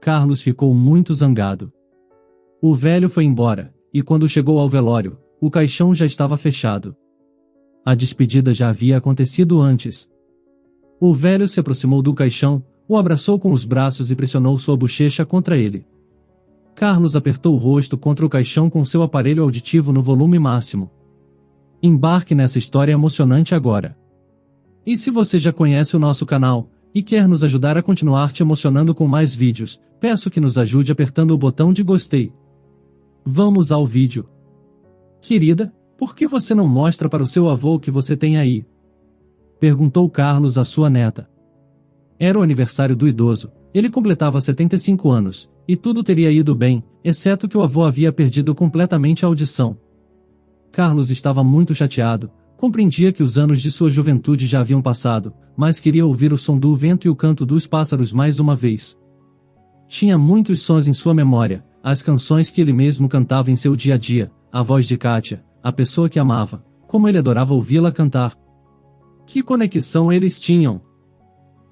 Carlos ficou muito zangado. O velho foi embora, e quando chegou ao velório, o caixão já estava fechado. A despedida já havia acontecido antes. O velho se aproximou do caixão, o abraçou com os braços e pressionou sua bochecha contra ele. Carlos apertou o rosto contra o caixão com seu aparelho auditivo no volume máximo. Embarque nessa história emocionante agora. E se você já conhece o nosso canal, e quer nos ajudar a continuar te emocionando com mais vídeos, peço que nos ajude apertando o botão de gostei. Vamos ao vídeo. Querida, por que você não mostra para o seu avô o que você tem aí? Perguntou Carlos à sua neta. Era o aniversário do idoso, ele completava 75 anos, e tudo teria ido bem, exceto que o avô havia perdido completamente a audição. Carlos estava muito chateado, compreendia que os anos de sua juventude já haviam passado, mas queria ouvir o som do vento e o canto dos pássaros mais uma vez. Tinha muitos sons em sua memória, as canções que ele mesmo cantava em seu dia a dia, a voz de Kátia, a pessoa que amava, como ele adorava ouvi-la cantar. Que conexão eles tinham!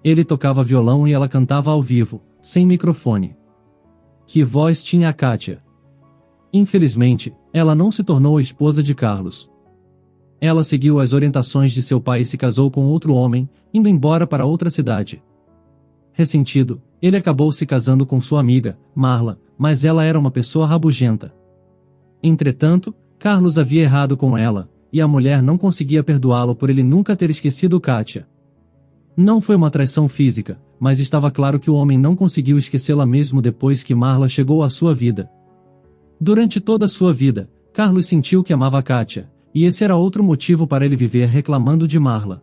Ele tocava violão e ela cantava ao vivo, sem microfone. Que voz tinha a Kátia! Infelizmente, ela não se tornou a esposa de Carlos. Ela seguiu as orientações de seu pai e se casou com outro homem, indo embora para outra cidade. Ressentido, ele acabou se casando com sua amiga, Marla, mas ela era uma pessoa rabugenta. Entretanto, Carlos havia errado com ela, e a mulher não conseguia perdoá-lo por ele nunca ter esquecido Kátia. Não foi uma traição física, mas estava claro que o homem não conseguiu esquecê-la mesmo depois que Marla chegou à sua vida. Durante toda a sua vida, Carlos sentiu que amava Kátia, e esse era outro motivo para ele viver reclamando de Marla.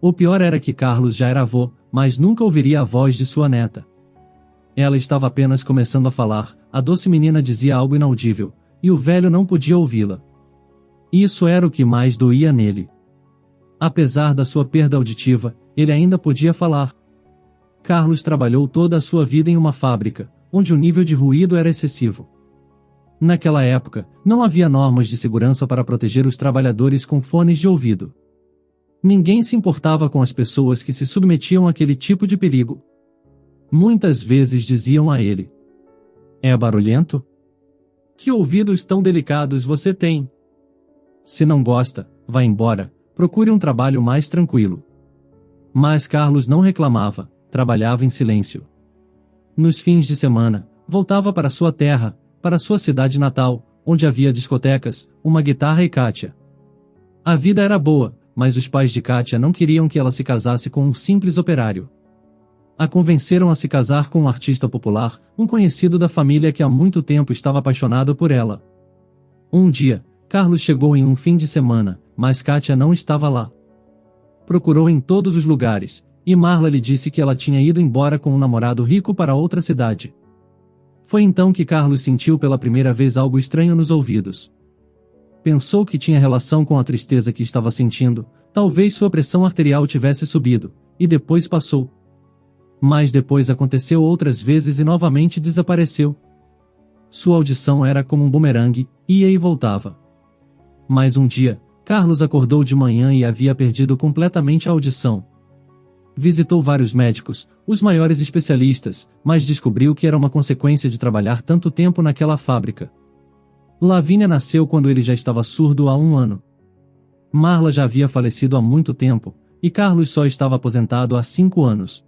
O pior era que Carlos já era avô, mas nunca ouviria a voz de sua neta. Ela estava apenas começando a falar, a doce menina dizia algo inaudível, e o velho não podia ouvi-la. Isso era o que mais doía nele. Apesar da sua perda auditiva, ele ainda podia falar. Carlos trabalhou toda a sua vida em uma fábrica, onde o nível de ruído era excessivo. Naquela época, não havia normas de segurança para proteger os trabalhadores com fones de ouvido. Ninguém se importava com as pessoas que se submetiam àquele tipo de perigo. Muitas vezes diziam a ele: "É barulhento? Que ouvidos tão delicados você tem? Se não gosta, vá embora, procure um trabalho mais tranquilo." Mas Carlos não reclamava, trabalhava em silêncio. Nos fins de semana, voltava para sua terra, para sua cidade natal, onde havia discotecas, uma guitarra e Kátia. A vida era boa, mas os pais de Kátia não queriam que ela se casasse com um simples operário. A convenceram a se casar com um artista popular, um conhecido da família que há muito tempo estava apaixonado por ela. Um dia, Carlos chegou em um fim de semana, mas Kátia não estava lá. Procurou em todos os lugares, e Marla lhe disse que ela tinha ido embora com um namorado rico para outra cidade. Foi então que Carlos sentiu pela primeira vez algo estranho nos ouvidos. Pensou que tinha relação com a tristeza que estava sentindo, talvez sua pressão arterial tivesse subido, e depois passou. Mas depois aconteceu outras vezes e novamente desapareceu. Sua audição era como um bumerangue, ia e voltava. Mas um dia, Carlos acordou de manhã e havia perdido completamente a audição. Visitou vários médicos, os maiores especialistas, mas descobriu que era uma consequência de trabalhar tanto tempo naquela fábrica. Lavínia nasceu quando ele já estava surdo há 1 ano. Marla já havia falecido há muito tempo, e Carlos só estava aposentado há 5 anos.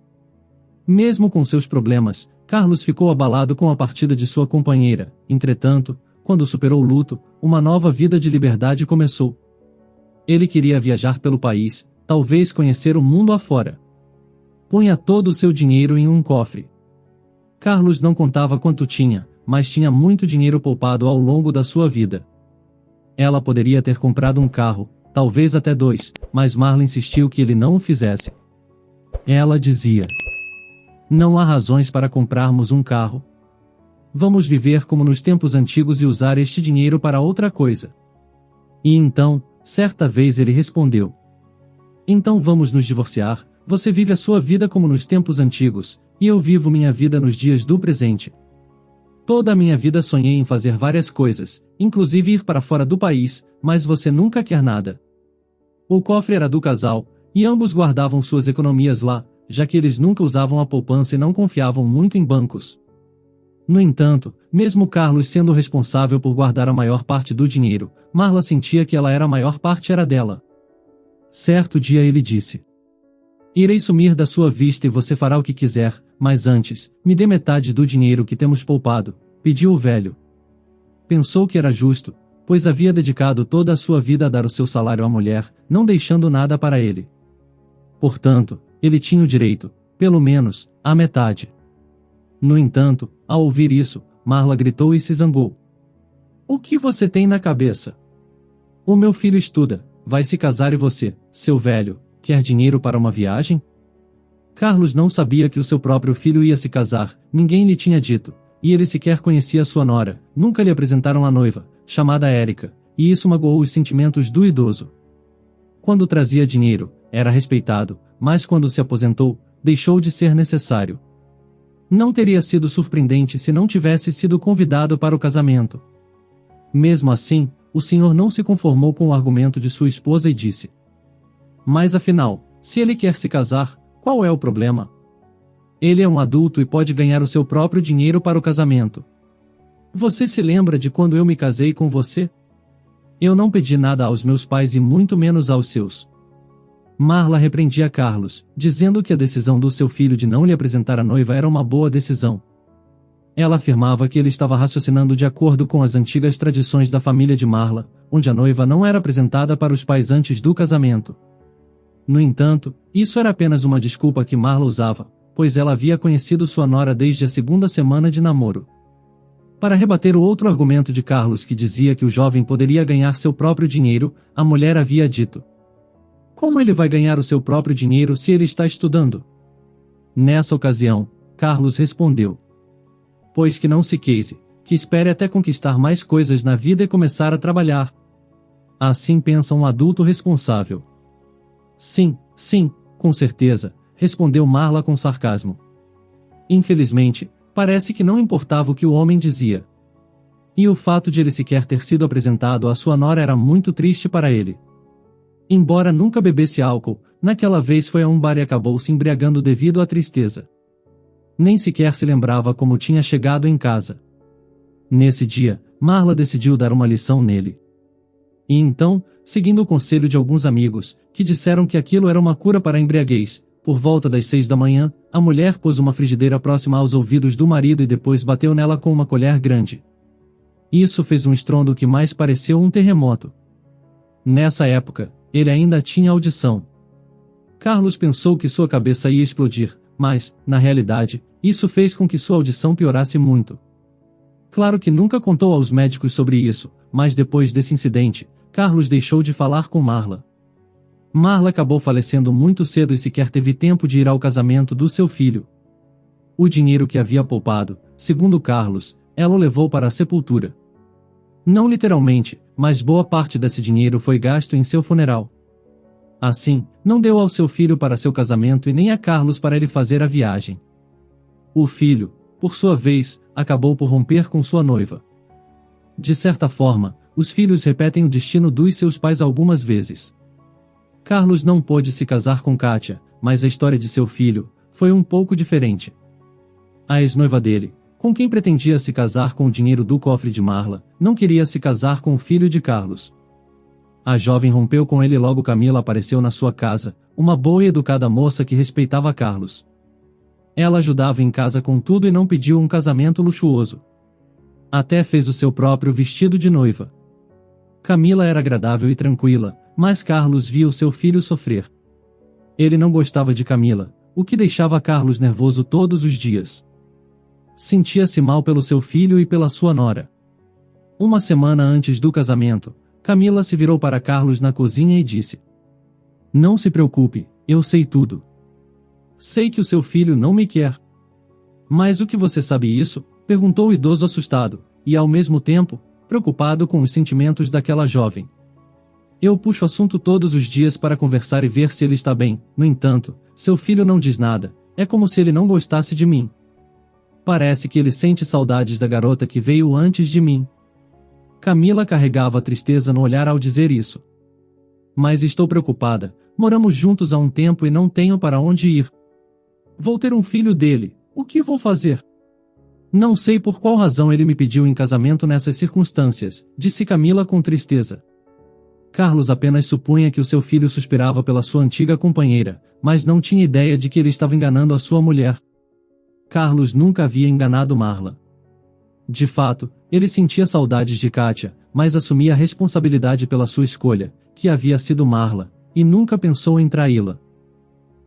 Mesmo com seus problemas, Carlos ficou abalado com a partida de sua companheira. Entretanto, quando superou o luto, uma nova vida de liberdade começou. Ele queria viajar pelo país, talvez conhecer o mundo afora. Punha todo o seu dinheiro em um cofre. Carlos não contava quanto tinha, mas tinha muito dinheiro poupado ao longo da sua vida. Ela poderia ter comprado um carro, talvez até 2, mas Marla insistiu que ele não o fizesse. Ela dizia: "Não há razões para comprarmos um carro. Vamos viver como nos tempos antigos e usar este dinheiro para outra coisa." E então, certa vez ele respondeu: "Então vamos nos divorciar, você vive a sua vida como nos tempos antigos, e eu vivo minha vida nos dias do presente. Toda a minha vida sonhei em fazer várias coisas, inclusive ir para fora do país, mas você nunca quer nada." O cofre era do casal, e ambos guardavam suas economias lá, já que eles nunca usavam a poupança e não confiavam muito em bancos. No entanto, mesmo Carlos sendo responsável por guardar a maior parte do dinheiro, Marla sentia que a maior parte era dela. Certo dia ele disse: "Irei sumir da sua vista e você fará o que quiser, mas antes, me dê metade do dinheiro que temos poupado", pediu o velho. Pensou que era justo, pois havia dedicado toda a sua vida a dar o seu salário à mulher, não deixando nada para ele. Portanto, ele tinha o direito, pelo menos, à metade. No entanto, ao ouvir isso, Marla gritou e se zangou. "O que você tem na cabeça? O meu filho estuda, vai se casar e você, seu velho, quer dinheiro para uma viagem?" Carlos não sabia que o seu próprio filho ia se casar, ninguém lhe tinha dito, e ele sequer conhecia sua nora, nunca lhe apresentaram a noiva, chamada Érica, e isso magoou os sentimentos do idoso. Quando trazia dinheiro, era respeitado, mas quando se aposentou, deixou de ser necessário. Não teria sido surpreendente se não tivesse sido convidado para o casamento. Mesmo assim, o senhor não se conformou com o argumento de sua esposa e disse: "Mas afinal, se ele quer se casar, qual é o problema? Ele é um adulto e pode ganhar o seu próprio dinheiro para o casamento. Você se lembra de quando eu me casei com você? Eu não pedi nada aos meus pais e muito menos aos seus." Marla repreendia Carlos, dizendo que a decisão do seu filho de não lhe apresentar a noiva era uma boa decisão. Ela afirmava que ele estava raciocinando de acordo com as antigas tradições da família de Marla, onde a noiva não era apresentada para os pais antes do casamento. No entanto, isso era apenas uma desculpa que Marla usava, pois ela havia conhecido sua nora desde a segunda semana de namoro. Para rebater o outro argumento de Carlos que dizia que o jovem poderia ganhar seu próprio dinheiro, a mulher havia dito: "Como ele vai ganhar o seu próprio dinheiro se ele está estudando?" Nessa ocasião, Carlos respondeu: "Pois que não se case, que espere até conquistar mais coisas na vida e começar a trabalhar. Assim pensa um adulto responsável." "Sim, sim, com certeza", respondeu Marla com sarcasmo. Infelizmente, parece que não importava o que o homem dizia. E o fato de ele sequer ter sido apresentado à sua nora era muito triste para ele. Embora nunca bebesse álcool, naquela vez foi a um bar e acabou se embriagando devido à tristeza. Nem sequer se lembrava como tinha chegado em casa. Nesse dia, Marla decidiu dar uma lição nele. E então, seguindo o conselho de alguns amigos, que disseram que aquilo era uma cura para a embriaguez, por volta das 6 da manhã, a mulher pôs uma frigideira próxima aos ouvidos do marido e depois bateu nela com uma colher grande. Isso fez um estrondo que mais pareceu um terremoto. Nessa época, ele ainda tinha audição. Carlos pensou que sua cabeça ia explodir, mas, na realidade, isso fez com que sua audição piorasse muito. Claro que nunca contou aos médicos sobre isso, mas depois desse incidente, Carlos deixou de falar com Marla. Marla acabou falecendo muito cedo e sequer teve tempo de ir ao casamento do seu filho. O dinheiro que havia poupado, segundo Carlos, ela o levou para a sepultura. Não literalmente, mas boa parte desse dinheiro foi gasto em seu funeral. Assim, não deu ao seu filho para seu casamento e nem a Carlos para ele fazer a viagem. O filho, por sua vez, acabou por romper com sua noiva. De certa forma, os filhos repetem o destino dos seus pais algumas vezes. Carlos não pôde se casar com Kátia, mas a história de seu filho foi um pouco diferente. A ex-noiva dele, com quem pretendia se casar com o dinheiro do cofre de Marla, não queria se casar com o filho de Carlos. A jovem rompeu com ele logo Camila apareceu na sua casa, uma boa e educada moça que respeitava Carlos. Ela ajudava em casa com tudo e não pediu um casamento luxuoso. Até fez o seu próprio vestido de noiva. Camila era agradável e tranquila, mas Carlos via o seu filho sofrer. Ele não gostava de Camila, o que deixava Carlos nervoso todos os dias. Sentia-se mal pelo seu filho e pela sua nora. Uma semana antes do casamento, Camila se virou para Carlos na cozinha e disse: "Não se preocupe, eu sei tudo. Sei que o seu filho não me quer." "Mas o que você sabe isso?" perguntou o idoso assustado, e ao mesmo tempo, preocupado com os sentimentos daquela jovem. "Eu puxo assunto todos os dias para conversar e ver se ele está bem, no entanto, seu filho não diz nada, é como se ele não gostasse de mim. Parece que ele sente saudades da garota que veio antes de mim." Camila carregava a tristeza no olhar ao dizer isso. "Mas estou preocupada, moramos juntos há um tempo e não tenho para onde ir. Vou ter um filho dele, o que vou fazer?" Não sei por qual razão ele me pediu em casamento nessas circunstâncias, disse Camila com tristeza. Carlos apenas supunha que o seu filho suspirava pela sua antiga companheira, mas não tinha ideia de que ele estava enganando a sua mulher. Carlos nunca havia enganado Marla. De fato, ele sentia saudades de Kátia, mas assumia a responsabilidade pela sua escolha, que havia sido Marla, e nunca pensou em traí-la.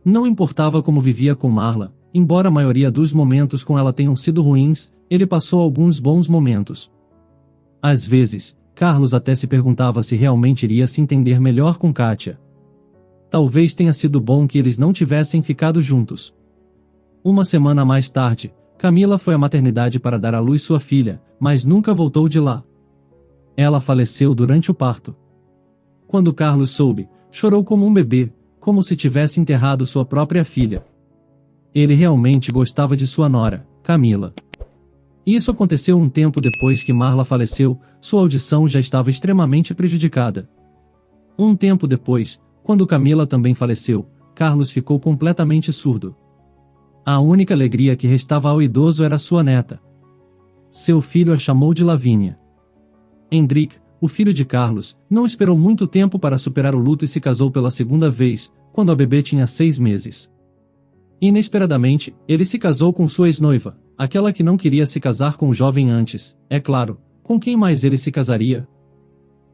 Não importava como vivia com Marla, embora a maioria dos momentos com ela tenham sido ruins, ele passou alguns bons momentos. Às vezes, Carlos até se perguntava se realmente iria se entender melhor com Kátia. Talvez tenha sido bom que eles não tivessem ficado juntos. Uma semana mais tarde, Camila foi à maternidade para dar à luz sua filha, mas nunca voltou de lá. Ela faleceu durante o parto. Quando Carlos soube, chorou como um bebê, como se tivesse enterrado sua própria filha. Ele realmente gostava de sua nora, Camila. Isso aconteceu um tempo depois que Marla faleceu, sua audição já estava extremamente prejudicada. Um tempo depois, quando Camila também faleceu, Carlos ficou completamente surdo. A única alegria que restava ao idoso era sua neta. Seu filho a chamou de Lavínia. Hendrik, o filho de Carlos, não esperou muito tempo para superar o luto e se casou pela segunda vez, quando a bebê tinha 6 meses. Inesperadamente, ele se casou com sua ex-noiva, aquela que não queria se casar com o jovem antes, é claro, com quem mais ele se casaria?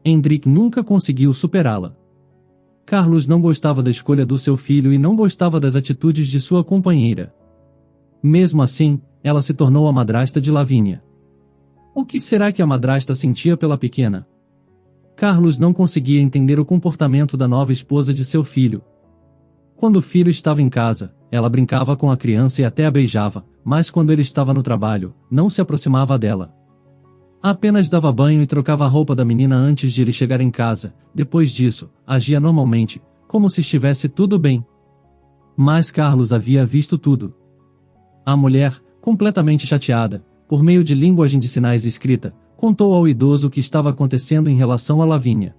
Hendrik nunca conseguiu superá-la. Carlos não gostava da escolha do seu filho e não gostava das atitudes de sua companheira. Mesmo assim, ela se tornou a madrasta de Lavínia. O que será que a madrasta sentia pela pequena? Carlos não conseguia entender o comportamento da nova esposa de seu filho. Quando o filho estava em casa, ela brincava com a criança e até a beijava, mas quando ele estava no trabalho, não se aproximava dela. Apenas dava banho e trocava a roupa da menina antes de ele chegar em casa. Depois disso, agia normalmente, como se estivesse tudo bem. Mas Carlos havia visto tudo. A mulher, completamente chateada, por meio de linguagem de sinais escrita, contou ao idoso o que estava acontecendo em relação a Lavínia.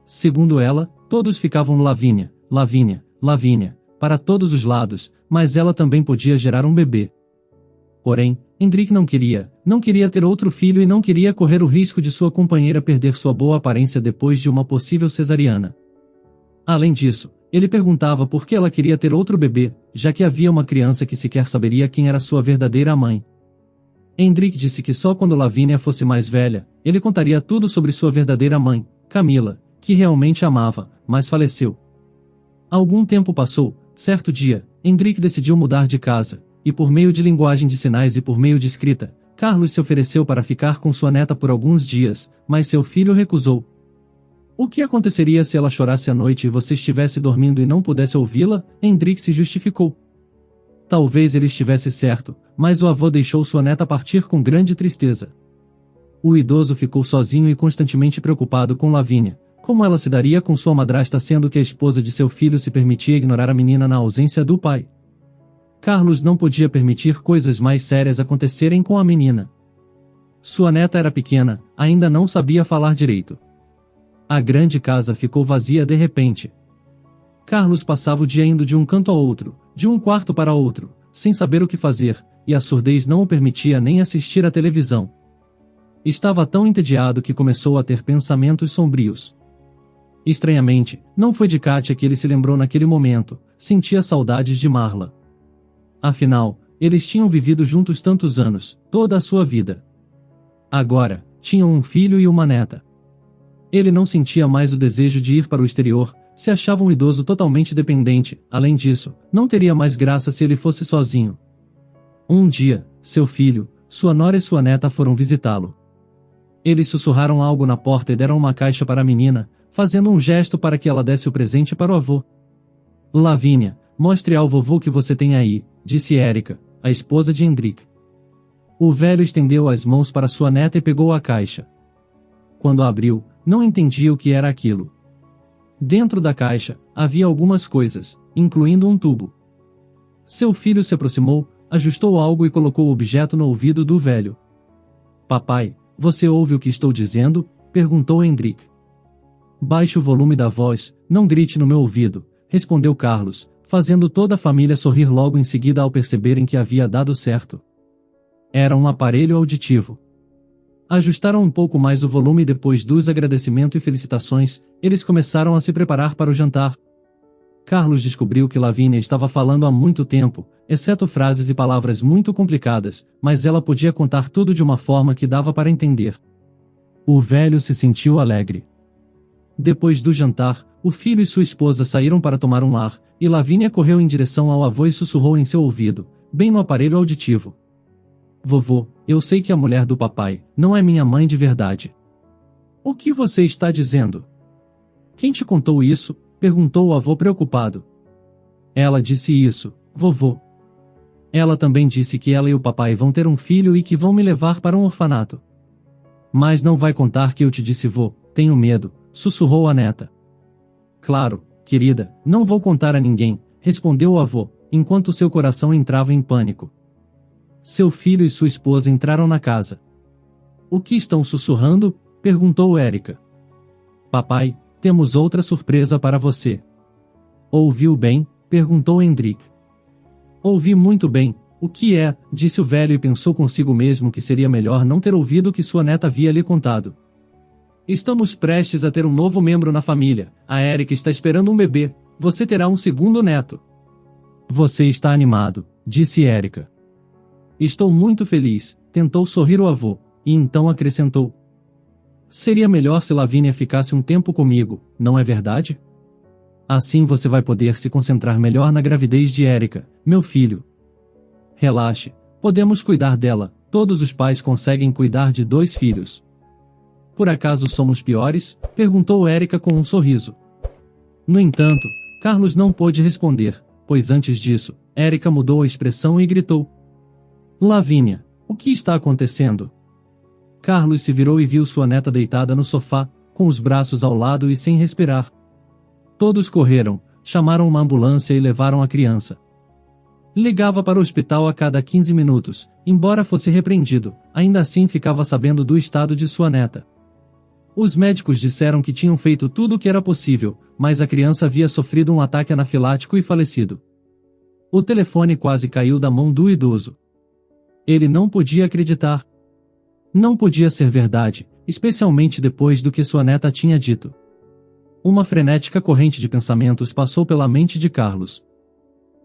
Segundo ela, todos ficavam Lavínia, Lavínia, Lavínia, para todos os lados, mas ela também podia gerar um bebê. Porém, Hendrik não queria ter outro filho e não queria correr o risco de sua companheira perder sua boa aparência depois de uma possível cesariana. Além disso, ele perguntava por que ela queria ter outro bebê, já que havia uma criança que sequer saberia quem era sua verdadeira mãe. Hendrik disse que só quando Lavínia fosse mais velha, ele contaria tudo sobre sua verdadeira mãe, Camila, que realmente amava, mas faleceu. Algum tempo passou, certo dia, Hendrik decidiu mudar de casa, e por meio de linguagem de sinais e por meio de escrita, Carlos se ofereceu para ficar com sua neta por alguns dias, mas seu filho recusou. O que aconteceria se ela chorasse à noite e você estivesse dormindo e não pudesse ouvi-la? Hendrik se justificou. Talvez ele estivesse certo, mas o avô deixou sua neta partir com grande tristeza. O idoso ficou sozinho e constantemente preocupado com Lavínia. Como ela se daria com sua madrasta sendo que a esposa de seu filho se permitia ignorar a menina na ausência do pai? Carlos não podia permitir coisas mais sérias acontecerem com a menina. Sua neta era pequena, ainda não sabia falar direito. A grande casa ficou vazia de repente. Carlos passava o dia indo de um canto ao outro, de um quarto para outro, sem saber o que fazer, e a surdez não o permitia nem assistir à televisão. Estava tão entediado que começou a ter pensamentos sombrios. Estranhamente, não foi de Kátia que ele se lembrou naquele momento, sentia saudades de Marla. Afinal, eles tinham vivido juntos tantos anos, toda a sua vida. Agora, tinham um filho e uma neta. Ele não sentia mais o desejo de ir para o exterior, se achava um idoso totalmente dependente, além disso, não teria mais graça se ele fosse sozinho. Um dia, seu filho, sua nora e sua neta foram visitá-lo. Eles sussurraram algo na porta e deram uma caixa para a menina, fazendo um gesto para que ela desse o presente para o avô. Lavínia, mostre ao vovô que você tem aí, disse Érica, a esposa de Hendrik. O velho estendeu as mãos para sua neta e pegou a caixa. Quando a abriu, não entendia o que era aquilo. Dentro da caixa, havia algumas coisas, incluindo um tubo. Seu filho se aproximou, ajustou algo e colocou o objeto no ouvido do velho. Papai, você ouve o que estou dizendo? Perguntou Hendrik. Baixe o volume da voz, não grite no meu ouvido, respondeu Carlos, fazendo toda a família sorrir logo em seguida ao perceberem que havia dado certo. Era um aparelho auditivo. Ajustaram um pouco mais o volume e depois dos agradecimentos e felicitações, eles começaram a se preparar para o jantar. Carlos descobriu que Lavínia estava falando há muito tempo, exceto frases e palavras muito complicadas, mas ela podia contar tudo de uma forma que dava para entender. O velho se sentiu alegre. Depois do jantar, o filho e sua esposa saíram para tomar um ar, e Lavínia correu em direção ao avô e sussurrou em seu ouvido, bem no aparelho auditivo: "Vovô, eu sei que a mulher do papai não é minha mãe de verdade." "O que você está dizendo?" "Quem te contou isso?" perguntou o avô preocupado. "Ela disse isso, vovô. Ela também disse que ela e o papai vão ter um filho e que vão me levar para um orfanato." "Mas não vai contar que eu te disse, vô, tenho medo", sussurrou a neta. "Claro, querida, não vou contar a ninguém", respondeu o avô, enquanto seu coração entrava em pânico. Seu filho e sua esposa entraram na casa. "O que estão sussurrando?" perguntou Érica. "Papai, temos outra surpresa para você." "Ouviu bem?" perguntou Hendrik. "Ouvi muito bem. O que é?" disse o velho e pensou consigo mesmo que seria melhor não ter ouvido o que sua neta havia lhe contado. "Estamos prestes a ter um novo membro na família. A Érica está esperando um bebê. Você terá um segundo neto." "Você está animado", disse Érica. "Estou muito feliz", tentou sorrir o avô, e então acrescentou: "Seria melhor se Lavínia ficasse um tempo comigo, não é verdade? Assim você vai poder se concentrar melhor na gravidez de Érica, meu filho." "Relaxe, podemos cuidar dela, todos os pais conseguem cuidar de 2 filhos." "Por acaso somos piores?" perguntou Érica com um sorriso. No entanto, Carlos não pôde responder, pois antes disso, Érica mudou a expressão e gritou: "Lavínia, o que está acontecendo?" Carlos se virou e viu sua neta deitada no sofá, com os braços ao lado e sem respirar. Todos correram, chamaram uma ambulância e levaram a criança. Ligava para o hospital a cada 15 minutos, embora fosse repreendido, ainda assim ficava sabendo do estado de sua neta. Os médicos disseram que tinham feito tudo o que era possível, mas a criança havia sofrido um ataque anafilático e falecido. O telefone quase caiu da mão do idoso. Ele não podia acreditar. Não podia ser verdade, especialmente depois do que sua neta tinha dito. Uma frenética corrente de pensamentos passou pela mente de Carlos.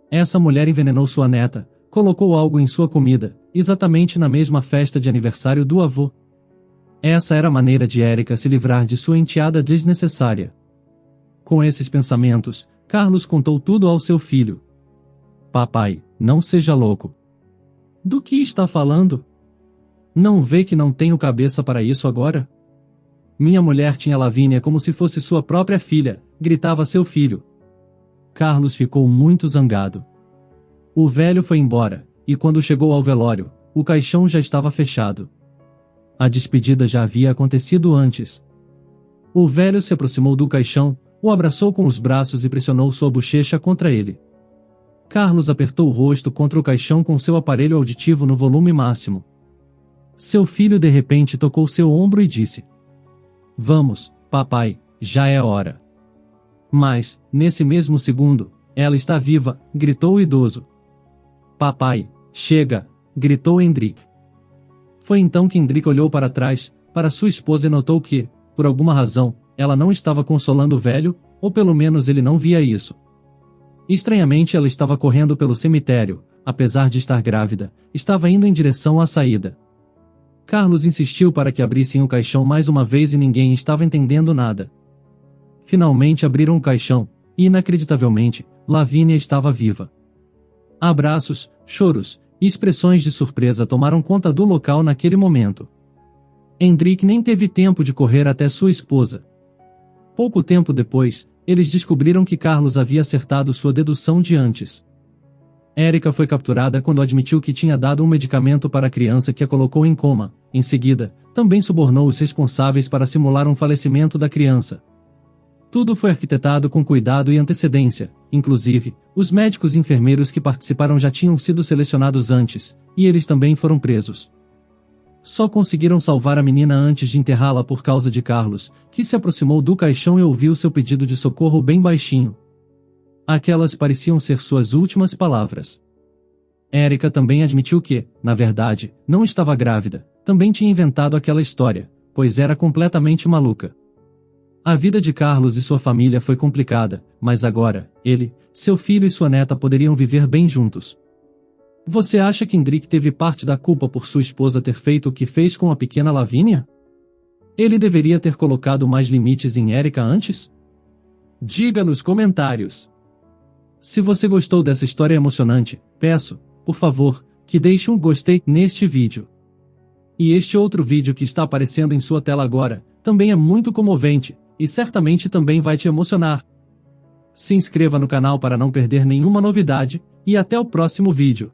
Essa mulher envenenou sua neta, colocou algo em sua comida, exatamente na mesma festa de aniversário do avô. Essa era a maneira de Érica se livrar de sua enteada desnecessária. Com esses pensamentos, Carlos contou tudo ao seu filho. "Papai, não seja louco." "Do que está falando? Não vê que não tenho cabeça para isso agora? Minha mulher tinha Lavínia como se fosse sua própria filha", gritava seu filho. Carlos ficou muito zangado. O velho foi embora, e quando chegou ao velório, o caixão já estava fechado. A despedida já havia acontecido antes. O velho se aproximou do caixão, o abraçou com os braços e pressionou sua bochecha contra ele. Carlos apertou o rosto contra o caixão com seu aparelho auditivo no volume máximo. Seu filho de repente tocou seu ombro e disse: "Vamos, papai, já é hora." Mas, nesse mesmo segundo, "Ela está viva", gritou o idoso. "Papai, chega", gritou Hendrik. Foi então que Hendrik olhou para trás, para sua esposa e notou que, por alguma razão, ela não estava consolando o velho, ou pelo menos ele não via isso. Estranhamente ela estava correndo pelo cemitério, apesar de estar grávida, estava indo em direção à saída. Carlos insistiu para que abrissem o caixão mais uma vez e ninguém estava entendendo nada. Finalmente abriram o caixão, e inacreditavelmente, Lavínia estava viva. Abraços, choros e expressões de surpresa tomaram conta do local naquele momento. Hendrik nem teve tempo de correr até sua esposa. Pouco tempo depois, eles descobriram que Carlos havia acertado sua dedução de antes. Érica foi capturada quando admitiu que tinha dado um medicamento para a criança que a colocou em coma. Em seguida, também subornou os responsáveis para simular um falecimento da criança. Tudo foi arquitetado com cuidado e antecedência, inclusive, os médicos e enfermeiros que participaram já tinham sido selecionados antes, e eles também foram presos. Só conseguiram salvar a menina antes de enterrá-la por causa de Carlos, que se aproximou do caixão e ouviu seu pedido de socorro bem baixinho. Aquelas pareciam ser suas últimas palavras. Erika também admitiu que, na verdade, não estava grávida, também tinha inventado aquela história, pois era completamente maluca. A vida de Carlos e sua família foi complicada, mas agora, ele, seu filho e sua neta poderiam viver bem juntos. Você acha que Hendrik teve parte da culpa por sua esposa ter feito o que fez com a pequena Lavínia? Ele deveria ter colocado mais limites em Erika antes? Diga nos comentários. Se você gostou dessa história emocionante, peço, por favor, que deixe um gostei neste vídeo. E este outro vídeo que está aparecendo em sua tela agora, também é muito comovente, e certamente também vai te emocionar. Se inscreva no canal para não perder nenhuma novidade, e até o próximo vídeo.